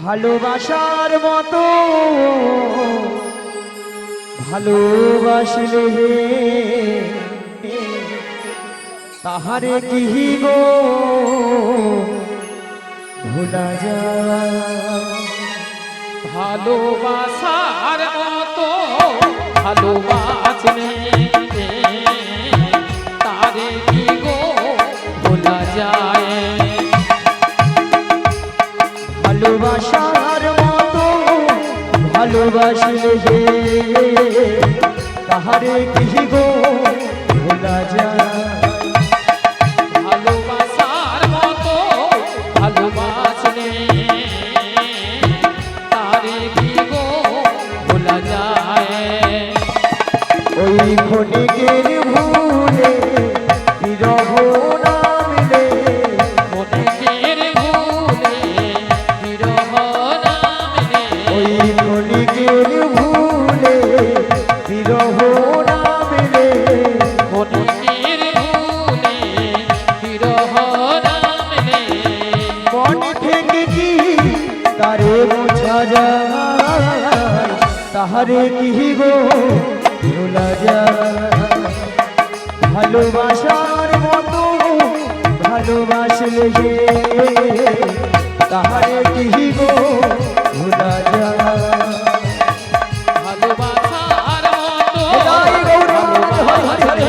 ভালোবাসার মতো ভালোবাসলে তাহারে কি গো ভোলা যায়। ভালোবাসার মতো ভালোবাসলে তারে কি গো ভোলা যায়। ভালোবাসার মতো ভালোবাসলে তাহারে কি গো ভোলা যায়। ভালোবাসার মতো ভালোবাসলে তারে কি গো ভোলা যায়। ওই ক্ষণিকের ভুলে বিরহ নামলে মনের ভুলে বিরহ নামলে ওই ক্ষণিকের ভুলে বিরহ নামলে মনের ভুলে বিরহ নামলে মন থেকে কি তারে বোঝা যায় তাহারে কি গো ভোলা যায়। ভালোবাসার মতো ভালোবাসলে তাহারে কি গো ভোলা যায়। ভালোবাসার মতো জয় গৌরাঙ্গ হরি হরি হরি।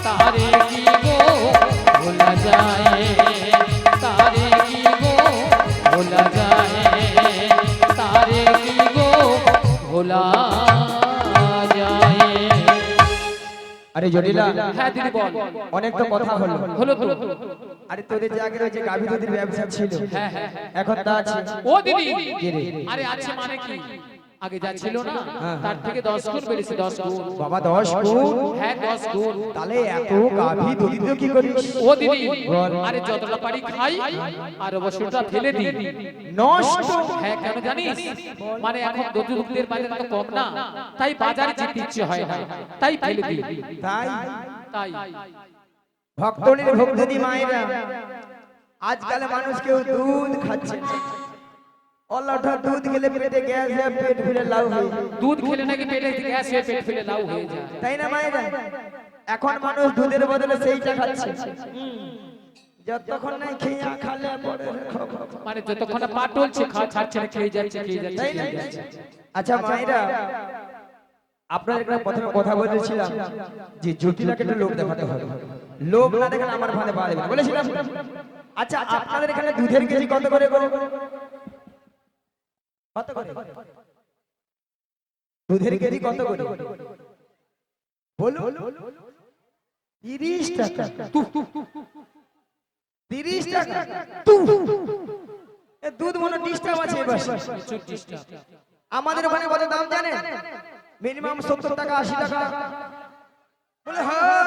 তারে কি গো ভোলা যায়। তারে কি গো ভোলা যায়। তারে কি গো ভোলা যায়। আরে জটিলা হ্যাঁ দিদি বল। অনেক তো কথা হলো হলো তো। আরে তোদের যে আগের ওই যে গাভী দুধের ব্যবসা ছিল হ্যাঁ হ্যাঁ এখন তা আছে ও দিদি কে রে? আরে আছে মানে কি আগে যা ছিল না হ্যাঁ। তার থেকে 10 গুণ বেড়েছে 10 গুণ। বাবা 10 গুণ হ্যাঁ 10 গুণ। তাহলে এত গাভী দুধ তো কি করিস ও দিদি বল। আরে যতটা পারি খাই আর অবশ্যটা ফেলে দিই। নষ্ট হ্যাঁ কেন জানিস মানে এখন দুধের বাজার তো কম না তাই বাজারে যেতে ইচ্ছে হয় না তাই ফেলে দিই। তাই তাই ভক্তদের ভক্তি মায়েরা আজকাল মানুষ কেউ দুধ খাচ্ছে না। অল্লাঠা দুধ খেলে পেটে গ্যাস হয় পেট ফুলে লাউ হয়ে যায়। দুধ খেলে নাকি পেটে গ্যাস হয়ে পেট ফুলে লাউ হয়ে যায়। তাই না মায়েরা এখন মানুষ দুধের বদলে সেইটা খাচ্ছে যতক্ষণ নাই খেয়ে খালে পরে মানে যতক্ষণ না পা টলছে খাওয়া ছাড়ছে না খেয়ে যাচ্ছে খেয়ে যাচ্ছে তাই না? খেয়ে যাচ্ছে। আচ্ছা মায়েরা আপনাদের একটা প্রথমে কথা বলেছিলাম যে জটিলাকে একটু লোভ দেখাতে হবে, লোভ না দেখালে আমার ভানে পা দেবে না বলেছিলাম। আচ্ছা আপনাদের এখানে দুধের কেজি কত করে গো? কত করে দুধের কেজি কত করে বলো? 30 টাকা। 30 টাকা এ দুধ মনে ডিস্টার্ব আছে এবার। প্রচুর ডিস্টার্ব। আমাদের ওখানে কত দাম জানেন? মিনিমাম 70 টাকা 80 টাকা বলে হ্যাঁ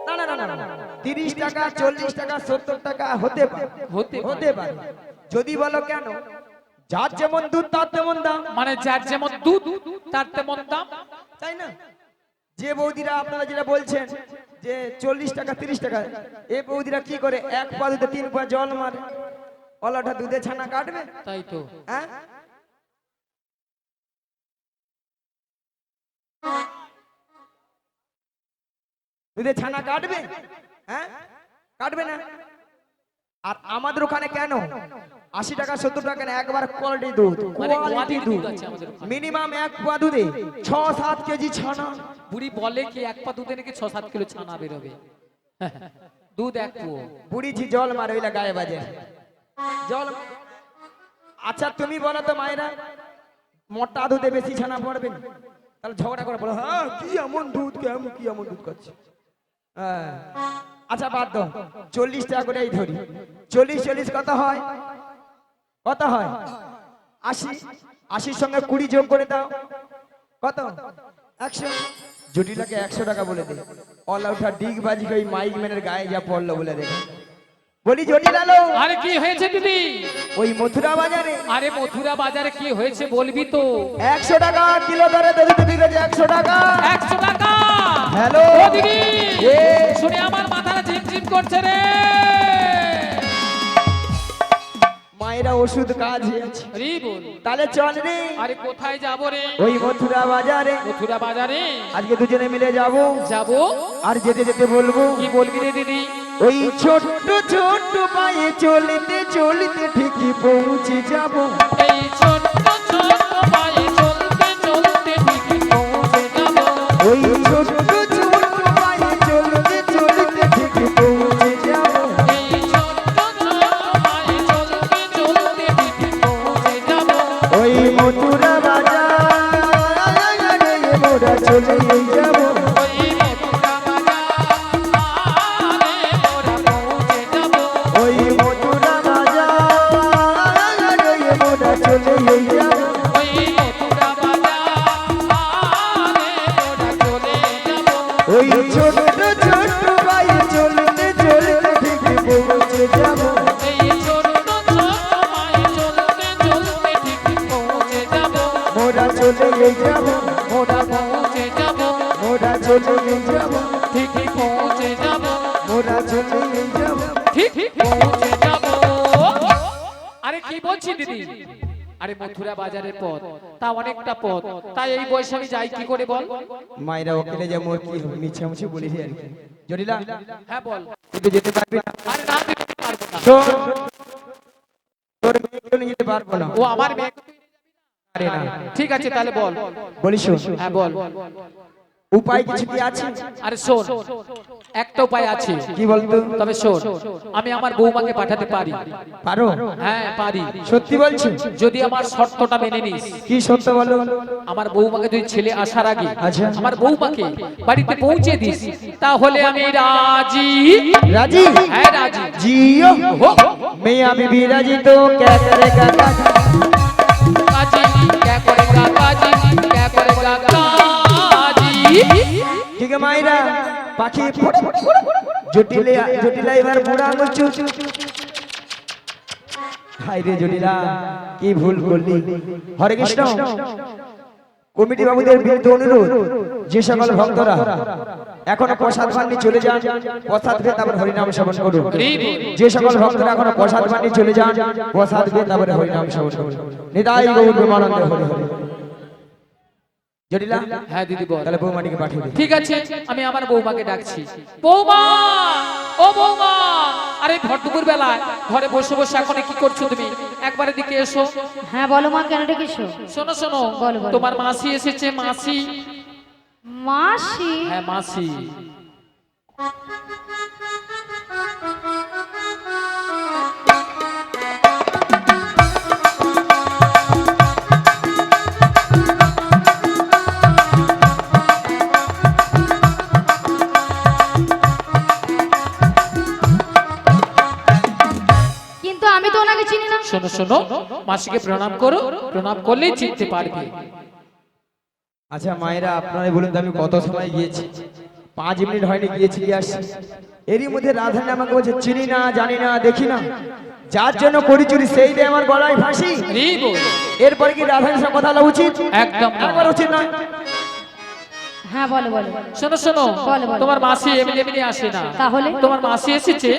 না না না না 30 টাকা 40 টাকা 70 টাকা হতে পারে হতে পারে যদি বলো কেন যার যেমন দুধ তার তেমন দাম মানে যার যেমন দুধ তার তেমন দাম তাই না? যে বৌদিরা আপনারা যেটা বলছেন যে 40 টাকা 30 টাকা এই বৌদিরা কি করে এক পা দুধে 3 পা জল মারে অলাটা দুধে ছানা কাটবে তাই তো হ্যাঁ দুধে ছানা কাটবে হ্যাঁ কাটবে না। আর আমাদের ওখানে কেন 80 টাকা 70 টাকা না একবার কোয়ালিটি দুধ মানে কোয়ালিটি quality দুধ দুধ আছে আমাদের ওখানে। মিনিমাম এক পা দুধে 6-7 কেজি ছানা। বুড়ি বলে কি এক পা দুধে নাকি 6-7 কিলো ছানা বেরোবে। দুধ এক পুয়ো। বুড়িছি জল মারে ওইলা গায়ে বাজে জল। আচ্ছা তুমি বলো তো মায়েরা মোটা দুধে বেশি ছানা পড়বে না? তাহলে ঝগড়া করে বলো হ্যাঁ কি এমন দুধ কেমন কি এমন দুধ করছে হ্যাঁ। আচ্ছা বাদ দাও 40 টাকা করে এই ধরি 40 কত হয়? কত হয়? 80 সঙ্গে 20 যোগ করে দাও কত? 100। জটিলাকে 100 টাকা বলে দে অল আউটটা ডিগ বাজি ওই মাইক ম্যানের গায়ে যা পড়লো বলে দেখো বলি জটিল আলো আরে কি হয়েছে দিদি? ওই মথুরা বাজারে আরে মথুরা বাজারে কি হয়েছে বলবি তো? 100 টাকা কিলো দরে দুধ বিক্রি করছে 100 টাকা। 100 টাকা। হ্যালো ও দিদি এ শুনে আমার মাথাটা ঝিমঝিম করছে রে। মায়েরা ওষুধ কাজ হয়েছে, রে বল। তাহলে চল রে আরে কোথায় যাব রে? ওই মথুরা বাজারে, মথুরা বাজারে আজকে দুজনে মিলে যাব। যাব। আর যেতে যেতে বলবো, কি বলবি রে দিদি? ওই ছোট্ট ছোট্ট পায়ে চলতে চলতে ঠিকই পৌঁছে যাব। এই ছোট্ট ছোট্ট পায়ে চলতে চলতে ঠিকই পৌঁছে যাব। ওই ছোট্ট ছোট্ট পায়ে চলতে চলতে ঠিকই পৌঁছে যাব। এই ছোট্ট ছোট্ট পায়ে চলতে চলতে ঠিকই পৌঁছে যাব। ওই মথুরা বাজারে মোরা চলে যাব। ওই মথুরা বাজারে মোরা পৌঁছে যাব। ওই মথুরা বাজারে মোরা চলে যাব। ওই মথুরা বাজারে মোরা চলে যাব। ওই ছোট্ট ছোট্ট পায়ে চলতে চলতে ঠিকই পৌঁছে যাব। এই ছোট্ট ছোট্ট পায়ে চলতে চলতে ঠিকই পৌঁছে যাব। মোরা চলে যাব। মোরা পৌঁছে যাব। মোরা চলে যাব। ঠিকই পৌঁছে যাব। মোরা চলে যাব। ঠিক পৌঁছে যাব। আরে কি বলছি দিদি? আরে মথুরা বাজারের পথ তা অনেকটা পথ, তাই এই বয়সে আমি যাই কি করে বল? মায়েরা ওকেলে যে মোর কি হবে মিছামিছি বলিস আর কি। জটিলা হ্যাঁ বল। তুই যেতে পারবি না? আরে না দিতে পারবো না। শোন, তোর মেয়েকে নিয়ে যেতে পারবো না। ও আমার মেয়ে। আরে না, ঠিক আছে তাহলে বল। বলিস শোন, হ্যাঁ বল। উপায় কিছু কি আছে? আরে শোন, একটা উপায় আছে। কি বলতো? তবে শোন, আমি আমার বৌমাকে পাঠাতে পারি। পারো? হ্যাঁ পারি। সত্যি বলছি? যদি আমার শর্তটা মেনে নিস। কি সত্য বলো? আমার বৌমাকে যদি ছেলে আসার আগে আচ্ছা। আমার বৌমাকে বাড়িতে পৌঁছে দিস, তাহলে আমি রাজি। রাজি? হ্যাঁ রাজি। जियो हो मियां बीबी राजी तो क्या करेगा काजी? काजी क्या करेगा काजी, क्या करेगा काजी। ठीक है मायरा पाखी জটিলা জটিলা এবার বুড়া আঙুল চু। হাই রে জটিলা, কি ভুল করলি। হরে কৃষ্ণ। কমিটি বাবুদের বিরুদ্ধে অনুরোধ, যে সকল ভক্তরা এখনো প্রসাদ পাননি চলে যান, প্রসাদ পেয়ে তারপর হরিনাম শ্রবণ করুন। যে সকল ভক্তরা এখনো প্রসাদ পাননি চলে যান, প্রসাদ পেয়ে তারপরে হরিনাম শ্রবণ করুন। নিতাই গৌর প্রেমানন্দে হরি হরি। জটিলা হ্যাঁ দিদি বল। তাহলে বৌমাটিকে পাঠিয়ে দিন। ঠিক আছে, আমি আমার বৌমাকে ডাকছি। বৌমা, ও বৌমা, আরে ভর দুপুর বেলায় ঘরে বসে বসে এখন কি করছো তুমি? একবার এদিকে এসো। হ্যাঁ বলো মা, কেন ডেকেছো? শোনো শোনো, বলো, বলো। তোমার মাসি এসেছে। মাসি? মাসি? হ্যাঁ মাসি। কিন্তু আমি তো ওনাকে চিনি না। শোনো শোনো, মাসিকে প্রণাম করো, প্রণাম করলেই চিনতে পারবে। আচ্ছা মায়েরা আপনারাই বলুন তো, আমি কত সময় গিয়েছি? 5 মিনিট হয়নি গিয়েছি, কি আসছি। এরই মধ্যে রাধারানী আমাকে বলছে চিনি না, জানি না, দেখি না। যার জন্য করি চুরি সেই দিয়ে আমার গলায় ফাঁসি। রে বল। এরপরে কি রাধারানীর সঙ্গে কথা বলা উচিত? একদম না। একবার উচিত নয়। হ্যাঁ বলো বলো। শোনো শোনো, বলো, বলো। তোমার মাসি এমনি এমনি আসে না। তাহলে? তোমার মাসি এসেছে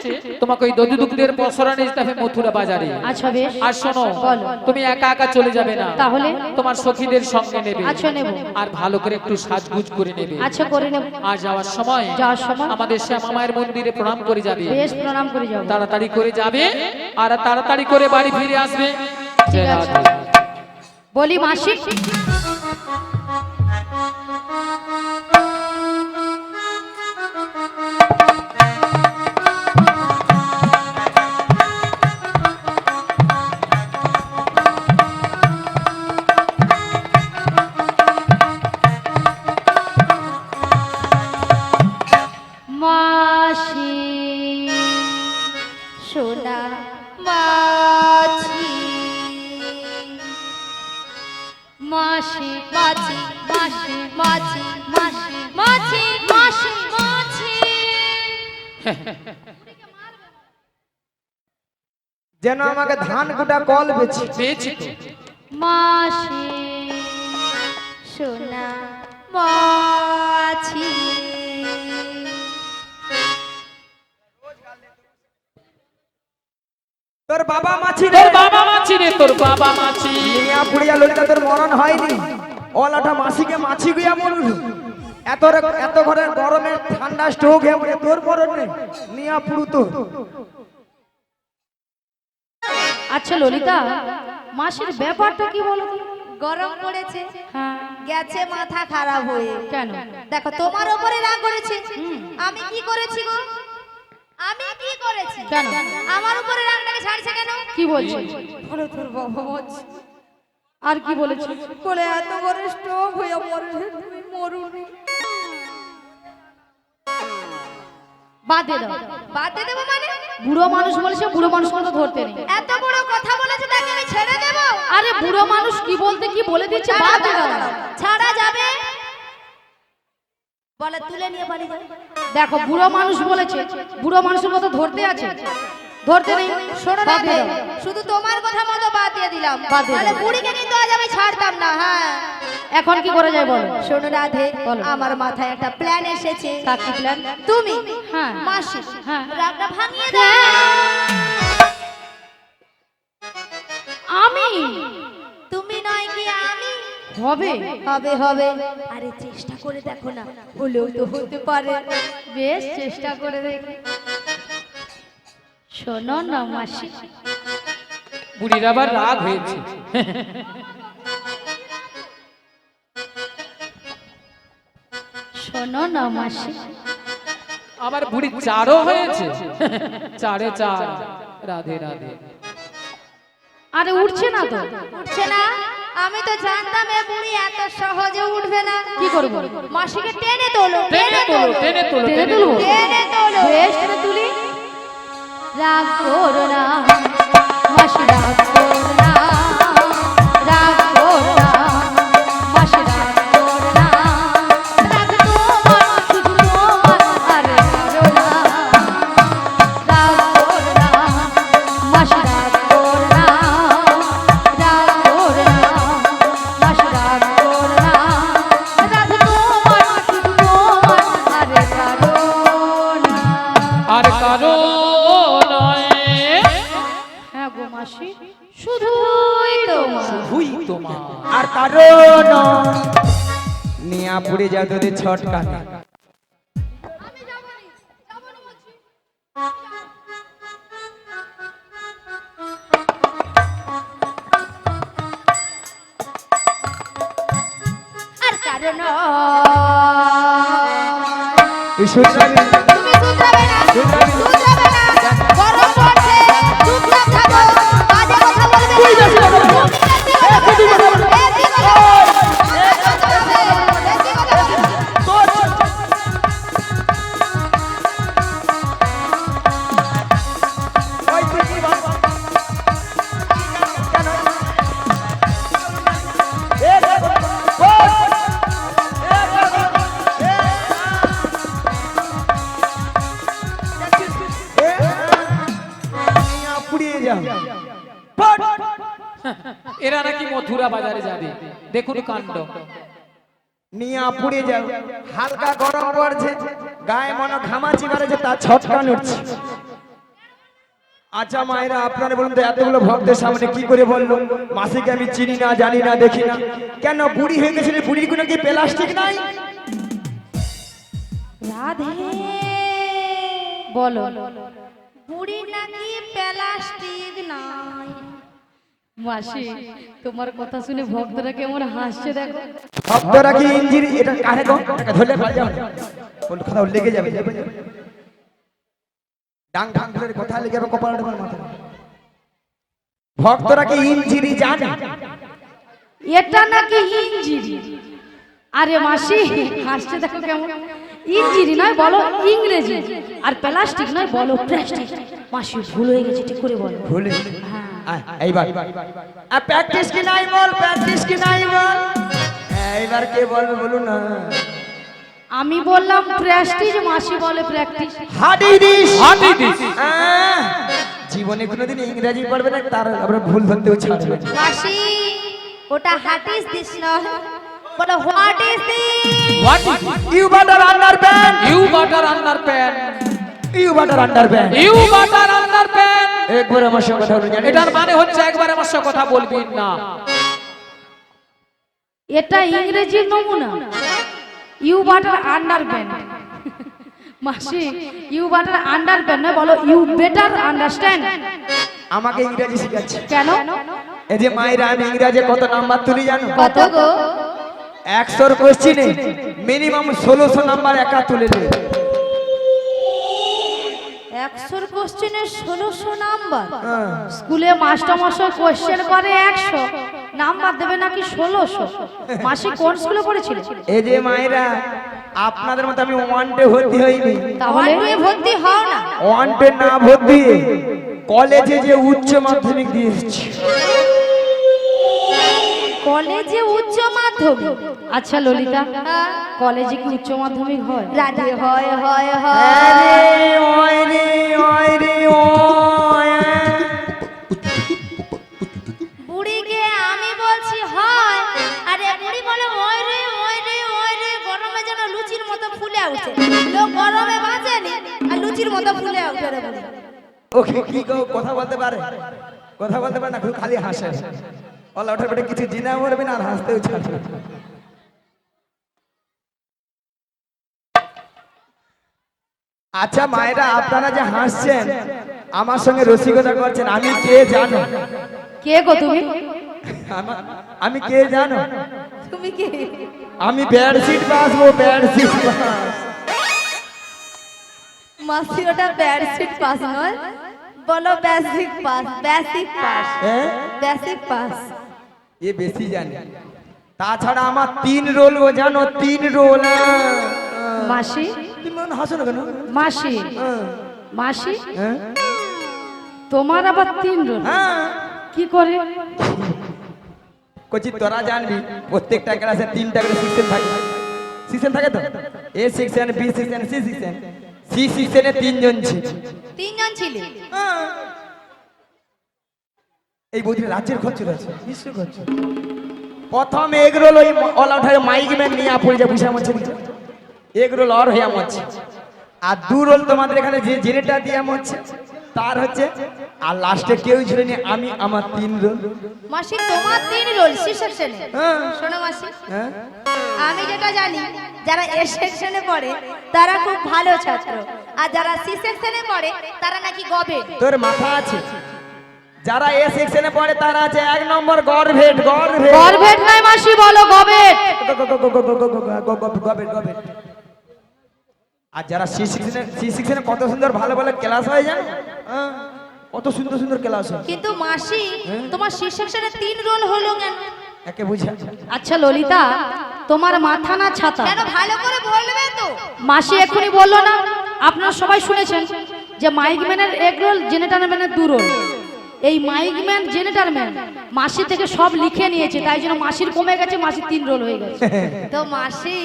তোমাকে ওই দধি দুগ্ধের পসরা নিয়ে যেতে হবে মথুরা বাজারে। আচ্ছা বেশ। আর শোনো, বলো। তুমি একা একা চলে যাবে না। তাহলে? তোমার সখীদের সঙ্গে নেবে। আচ্ছা নেব। আর ভালো করে একটু সাজগুজ করে নেবে। আচ্ছা করে নেব। আর যাওয়ার সময় যাওয়ার সময়? আমাদের শ্যামা মায়ের মন্দিরে প্রণাম করে যাবে। বেশ, প্রণাম করে যাও। তাড়াতাড়ি করে যাবে আর তাড়াতাড়ি করে বাড়ি ফিরে আসবে। ঠিক আছে। বলি মাসি, মাসি সোনা মাছি, মাসি মাছি, মাসি মাছি, মাসি মাছি, মাসি মাছি। যেন আমাকে ধান কুটা কল বেছি। পেয়েছি তো। মাসি সোনা মাছি। তোর বাবা মাছি রে, তোর বাবা মাছি রে, তোর বাবা মাছি। নিয়া পুড়িয়া ললিতা তোর মরণ হয়নি, ওলাটা মাসিকে মাছি গিয়া মরুল। এত ঘরের গরমে ঠান্ডা স্ট্রোক হয়ে পড়ে তোর মরণ নেই, নিয়া পুড়ু তো। আচ্ছা ললিতা, মাসির ব্যাপারটা কি বলো তো? গরম পড়েছে, হ্যাঁ, গেছে মাথা খারাপ হয়ে। কেন? দেখো তোমার উপরে রাগ করেছে, আমি কি করেছি গো? আমি কি করেছি? কেন? আমার উপরে রাগটাকে ছাড়ছে কেন? কি বলছি? বলে তোর বাবা মাছি আর কি বলেছি? বলে এত বড় স্ট্রোক হয়ে মরবে, তুমি মরুনি। বাদ দিয়ে দাও। বাদ দিয়ে দেবো মানে? বুড়ো মানুষ বলেছে, বুড়ো মানুষ মতো ধরতে নেই। এত বড় কথা বলেছে তাকে আমি ছেড়ে দেব? আরে বুড়ো মানুষ কি বলতে কি বলে দিচ্ছে, বাদ দিয়ে দাও। ছাড়া যাবে? বলে তুলে নিয়ে বাড়ি যাবে। দেখো বুড়ো মানুষ বলেছে, বুড়ো মানুষের মতো ধরতে আছে, ধরতে নেই। শোনো বাদ দিয়ে রাধে, দাও। শুধু তোমার কথা মতো বাদ দিয়ে দিলাম, বাদ দিয়ে তাহলে দাও। বুড়িকে কিন্তু আজ আমি ছাড়তাম না। হ্যাঁ, এখন কি করা যায় বলো? শোনো রাধে, বলো। আমার মাথায় একটা প্ল্যান এসেছে। তা কি প্ল্যান? তুমি হ্যাঁ। মাসি হ্যাঁ। রাগটা ভাঙিয়ে দাও। আমি? তুমি নয় কি আমি? হবে। হবে হবে, আরে চেষ্টা করে দেখো না, হলেও তো হতে পারে। বেশ, চেষ্টা করে দেখি। শোনো না মাসি, বুড়ির আবার রাগ হয়েছে। শোনো না মাসি, আমার বুড়ি চারও হয়েছে। চারে চার। রাধে রাধে। আরে উঠছে না তো। উঠছে না? আমি তো জানতাম এ বুড়ি এত সহজে উঠবে না। কি করবো? মাসিকে টেনে তোলো, টেনে তোলো, টেনে তোলো, টেনে টেনে তুলবো? তোলো। টেনে তোলো। বেশ, টেনে তুলি। রাগ করো না মাসি, রাগ করো না, রাগ করো না মাসি, রাগ করো না, রাগ তোমার, শুধু তোমার, আরে করো না, রাগ করো না মাসি, রাগ করো না, রাগ করো না মাসি, রাগ করো না, রাগ তোমার, শুধু তোমার, আরে করো না। আর কারো নয়, হ্যাঁ গো মাসি, শুধুই তোমার। হুই তোমার। আর কারণ নিয়া পুড়ে যায় তোদের ছটকা। আর কারণ তুই শুনবি? তুমি শুধরাবে না, শুধরাবে না। গরম পড়ছে, চুপচাপ থাকো, বাজে কথা বলবে না। বেশি কথা বলবে। বেশি কথা বলবে। বেশি কথা বলবে। ওই তুই কি বল? কেন? এ বল, বল। এ বল, এ। এ, নিয়া পুড়িয়ে যাও। বল। এরা নাকি মথুরা বাজারে যাবে। দেখুন কাণ্ড। নিয়া পুড়ে যাও, হালকা গরম পড়ছে, গায়ে মনে ঘামাচি বাড়ছে, তার ছটকা উঠছে। আচ্ছা মায়েরা, আপনারা বলুন তো, এতগুলো ভক্তের সামনে কি করে বললো মাসিকে আমি চিনি না, জানি না, দেখি না? কেন বুড়ি হয়ে গেছিল? বুড়ির কোনো কি প্লাস্টিক নাই? রাধে, বলো বুড়ি নাকি প্লাস্টিক নাই। মাসি, তোমার কথা শুনে ভক্তরা কেমন হাসছে দেখো। ভক্তরা কি ইঞ্জিরি? এটা কাহে গো? এটা ধরলে পারে যাও, কোন কথা লেগে যাবে, যাবে, যাবে। ডাং ডাং ধরে কথা লেগে যাবে কপালটা আমার মাথায়। ভক্তরা কি ইঞ্জিরি জানে? এটা নাকি ইঞ্জিরি? আরে মাসি, হাসছে দেখো কেমন। ইঞ্জিরি নয়, বলো ইংরেজি। আর প্লাস্টিক নয়, বলো প্লাস্টিক। মাসি ভুল হয়ে গেছে, ঠিক করে বলো। ভুলে এইবার প্র্যাকটিস কি নাই বল, প্র্যাকটিস কি নাই বল। এইবার কে বলবে বলুন না? আমি বললাম প্রেস্টিজ, মাসি বলে প্র্যাকটিস। হাডিডিস, হাদিদিস। জীবনে কোনোদিন ইংরেজি পড়বে না, তার আমরা ভুল ধরতেও ছাড়বে না। মাসি, ওটা হাটিস দিস নয়, বলো what is this? What is it? You butter underpant, You butter underpants. You butter underpant. You butter underpants. একবার আমার সঙ্গে কথা বলুন জানেন? এটার মানে হচ্ছে একবার আমার সাথে কথা বলবি না। এটা ইংরেজি নমুনা, ইউ বাটার আন্ডারপ্যান্ট। মাসি ইউ বাটার আন্ডারপ্যান্ট নয়, বলো ইউ বেটার আন্ডারস্ট্যান্ড। আমাকে ইংরেজি শিখাচ্ছে। কেন? এই যে মায়েরা, আমি ইংরেজি কত নাম্বার তুলি জানো? কত গো? 100 কোশ্চিনে মিনিমাম 1600 নাম্বার একা তুলে নেবে। 100 কোশ্চেনে 1600 নাম্বার? হ্যাঁ। স্কুলে মাস্টার মশাই কোশ্চেন করে 100, নাম্বার দেবে নাকি 1600? মাসি কোন স্কুলে পড়েছিল? এই যে মায়েরা, আপনাদের মতো আমি ওয়ানটে ভর্তি হইনি। তাহলে ভর্তি হও না। ওয়ানটে না ভর্তি কলেজে যে উচ্চ মাধ্যমিক দিয়ে এসেছি। কলেজে উচ্চ মাধ্যমিক? আচ্ছা ললিতা, কলেজে কি উচ্চ মাধ্যমিক হয়? রাজি হয় হয় হয়। আরে ওই রে ওই রে ওই। বুড়িকে আমি বলছি হয়, আরে বুড়ি বলে ওই রে ওই রে ওই রে, গরমে যেন লুচির মতো ফুলে উঠে। লোক গরমে বাঁচেনি আর লুচির মতো ফুলে উঠে রে বুড়ি। ওকে কি গো, কথা বলতে পারে? কথা বলতে পারে না, শুধু খালি হাসে। ওলা ওঠার পরে কিছু জিনা মরবে না, আর হাসতেও ছাড়বে। আচ্ছা মায়েরা, আপনারা যে হাসছেন, আমার সঙ্গে রসিকতা করছেন, আমি কে জানো? কে গো তুমি? আমি কে জানো? তুমি কি? আমি বেডশিট বাসবো, বেডশিট বাস। মাসি ওটা বেডশিট পাস নয়, বলো বেসিক পাস। বেসিক পাস, হ্যাঁ, বেসিক পাস। এ বেশি জানে। তাছাড়া আমার 3 রোল গো জানো, 3 রোল। মাসি তুমি মনে হয় হাসো না কেন? মাসি হ্যাঁ, মাসি, হ্যাঁ, তোমার আবার 3 রোল? হ্যাঁ। কি করে? কচি তোরা জানবি, প্রত্যেকটা ক্লাসে 3টা করে সেকশন থাকে। সেকশন থাকে তো, A section, B section, C section. C সেকশনে 3 জন ছিল। 3 জন ছিলে? এই বৌদির রাজ্যের খরচ আছে, বিশ্ব খরচ। প্রথম এগরোল ওই অলা উঠায় মাইক ম্যান নিয়ে পড়ে যা বুঝা মরছে, এগরোল আর হইয়া মরছে। আর 2 রোল তোমাদের এখানে যে জেনেটা দিয়া মরছে তার হচ্ছে। আর লাস্টে কেউ ছিল না, আমি আমার 3 রোল। মাসি তোমার 3 রোল সি সেকশনে? হ্যাঁ, শোনো মাসি, হ্যাঁ। আমি যেটা জানি, যারা এ সেকশনে পড়ে তারা খুব ভালো ছাত্র, আর যারা সি সেকশনে পড়ে তারা নাকি গবে। তোর মাথা আছে? যারা এ সেকশনে পড়ে তারা আছে 1 নম্বর গর্ভেট, গর্ভেট। গর্ভেট নয় মাসি, বলো গবেট। গর্ভেট, গর্ভেট। আর যারা সি সেকশনে কত সুন্দর ভালো ভালো ক্লাস হয় জানো? হ্যাঁ, কত সুন্দর সুন্দর ক্লাস হয়। কিন্তু মাসি তোমার সি সেকশনে 3 রোল হলো কেন? একে বুঝা। আচ্ছা ললিতা, তোমার মাথা না ছাতা? কেন ভালো করে বলবে তো। মাসি এক্ষুনি বললো না, আপনারা সবাই শুনেছেন যে মাইক ম্যানের 1 রোল, জেনেটার ম্যানের 2 রোল। এই মাইক ম্যান, জেনেটার ম্যান মাসি থেকে সব লিখে নিয়েছে, তাই জন্য মাসির কমে গেছে, মাসির 3 রোল হয়ে গেছে। তো মাসি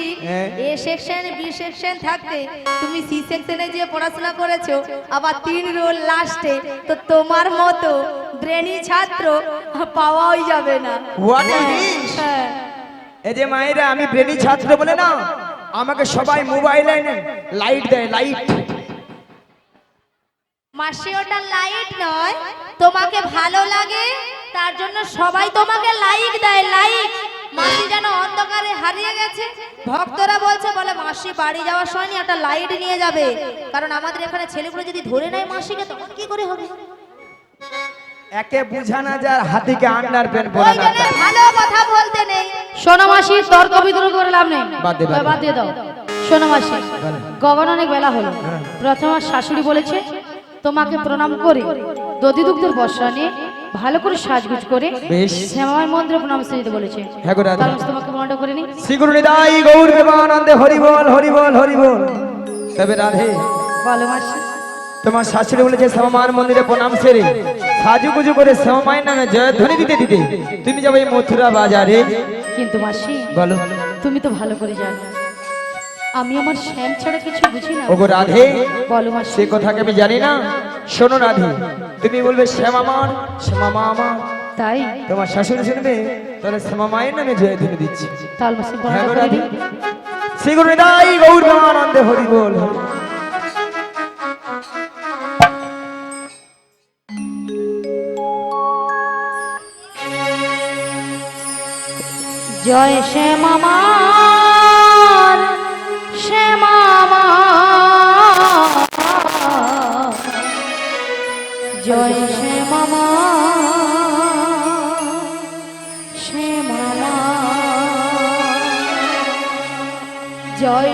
এ সেকশন বি সেকশন থাকতে তুমি সি সেকশনে যে পড়াশোনা করেছো, আবার 3 রোল লাস্টে, তো তোমার মতো ব্রেনি ছাত্র পাওয়াই যাবে না। What is? হ্যাঁ। এই যে মায়েরা, আমি ব্রেনি ছাত্র বলে না আমাকে সবাই মোবাইলে লাইট দেয়, লাইট। মাসি ওটা লাইট নয়, তোমাকে ভালো লাগে তার জন্য সবাই তোমাকে লাইক দেয়, লাইক। মাসি যেন অন্ধকারে হারিয়ে গেছে, ভক্তরা বলছে, বলে মাসি বাড়ি যাওয়ার সময় নিয়ে একটা লাইট নিয়ে যাবে, কারণ আমাদের এখানে ছেলেগুলো যদি ধরে নেয় মাসিকে তখন কি করে হবে। একে বুঝানা যার হাতিকে আন্ডার প্যান্ট পরা ওই জন্য ভালো কথা বলতে নেই। শোনো মাসি, তর্ক বিতর্ক করে লাভ নেই, বাদ দে, বাদ দে। বাদ দিয়ে দাও। শোনো মাসি, গগন অনেক বেলা হলো। প্রথমে আমার শাশুড়ি বলেছে তোমাকে প্রণাম করে দধি দুগ্ধের বর্ষা নিয়ে ভালো করে সাজগুজ করে বেশ। শ্যামামাই মন্দিরে প্রণাম দিতে বলেছে। হ্যাঁ গো রাধা। তার মধ্যে তোমাকে মনে করে নি। শ্রীগুরুনিদাই গৌর প্রেমানন্দে হরি বল, হরি বল, হরি বল। তবে রাধে, বলো মাসি। তোমার শাশুড়ি বলেছে শ্যামামার মন্দিরে প্রণাম সেরে সাজুগুজু করে শ্যামামায়ের নামে জয়ধ্বনি দিতে দিতে তুমি যাবে এই মথুরা বাজারে। কিন্তু মাসি, বলো। তুমি তো ভালো করে জানো আমি আমার শ্যাম ছাড়া কিছু বুঝি না। ওগো রাধে, বলো মাসি। সে কথাকে আমি জানি না। শোনো রাধে, তুমি বলবে শ্যামামার, শ্যামামা আমার। তাই তোমার শাশুড়ি শুনবে, তাহলে শ্যামামায়ের নামে জয়ধ্বনি দিচ্ছে। তাল মাসি হ্যাঁ গো বলো রাধে। শ্রীগুরুনিদাই গৌর প্রেমানন্দে হরি বল। জয় শ্যামামার শ্যামামা জয় শ্যামামা শ্যামামা জয়